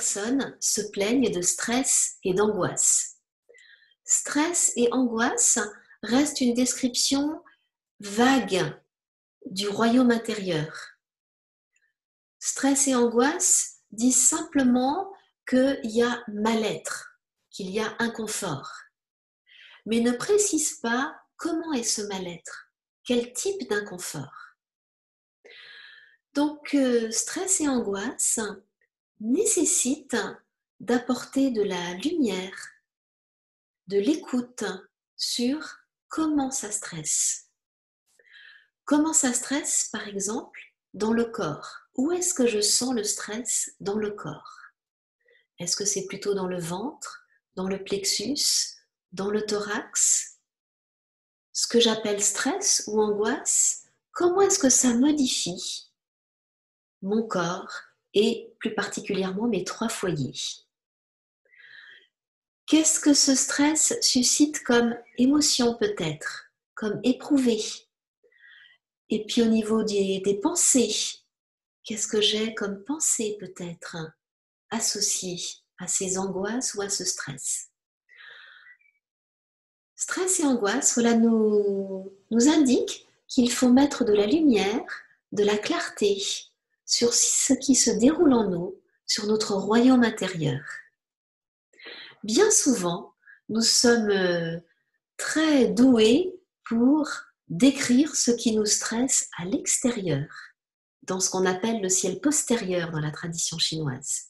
personnes se plaignent de stress et d'angoisse. Stress et angoisse restent une description vague du royaume intérieur. Stress et angoisse disent simplement qu'il y a mal-être, qu'il y a inconfort, mais ne précisent pas comment est ce mal-être, quel type d'inconfort. Donc, stress et angoisse nécessitent d'apporter de la lumière, de l'écoute sur comment ça stresse. Comment ça stresse, par exemple, dans le corps? Où est-ce que je sens le stress dans le corps? Est-ce que c'est plutôt dans le ventre, dans le plexus, dans le thorax? Ce que j'appelle stress ou angoisse, comment est-ce que ça modifie mon corps et plus particulièrement mes 3 foyers? Qu'est-ce que ce stress suscite comme émotion peut-être, comme éprouvé? Et puis au niveau des pensées, qu'est-ce que j'ai comme pensée peut-être associée à ces angoisses ou à ce stress? Stress et angoisse, voilà, nous indiquent qu'il faut mettre de la lumière, de la clarté sur ce qui se déroule en nous, sur notre royaume intérieur. Bien souvent, nous sommes très doués pour décrire ce qui nous stresse à l'extérieur, dans ce qu'on appelle le ciel postérieur dans la tradition chinoise,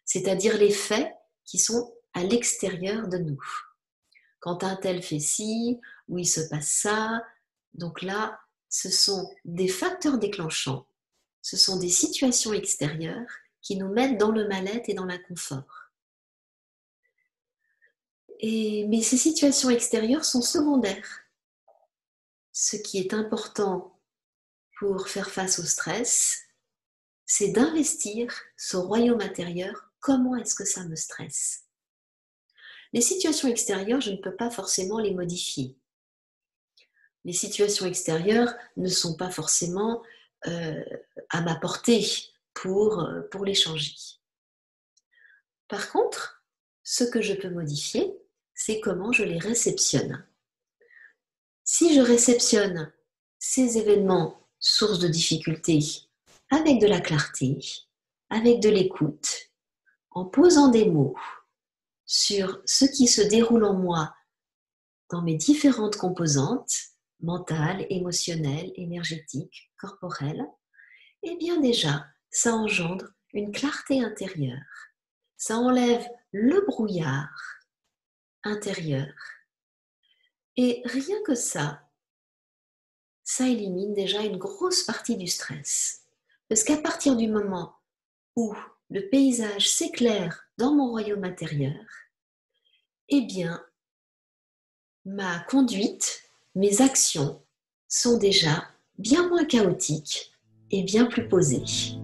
c'est-à-dire les faits qui sont à l'extérieur de nous. Quand un tel fait ci, ou il se passe ça, donc là, ce sont des facteurs déclenchants, ce sont des situations extérieures qui nous mettent dans le mal-être et dans l'inconfort. Mais ces situations extérieures sont secondaires. Ce qui est important pour faire face au stress, c'est d'investir ce royaume intérieur. Comment est-ce que ça me stresse? Les situations extérieures, je ne peux pas forcément les modifier. Les situations extérieures ne sont pas forcément à ma portée pour les changer. Par contre, ce que je peux modifier, c'est comment je les réceptionne. Si je réceptionne ces événements sources de difficultés avec de la clarté, avec de l'écoute, en posant des mots sur ce qui se déroule en moi dans mes différentes composantes, mentales, émotionnelles, énergétiques, corporelles, eh bien déjà, ça engendre une clarté intérieure. Ça enlève le brouillard intérieur. Et rien que ça élimine déjà une grosse partie du stress. Parce qu'à partir du moment où le paysage s'éclaire dans mon royaume intérieur, eh bien, ma conduite, mes actions sont déjà bien moins chaotiques et bien plus posées.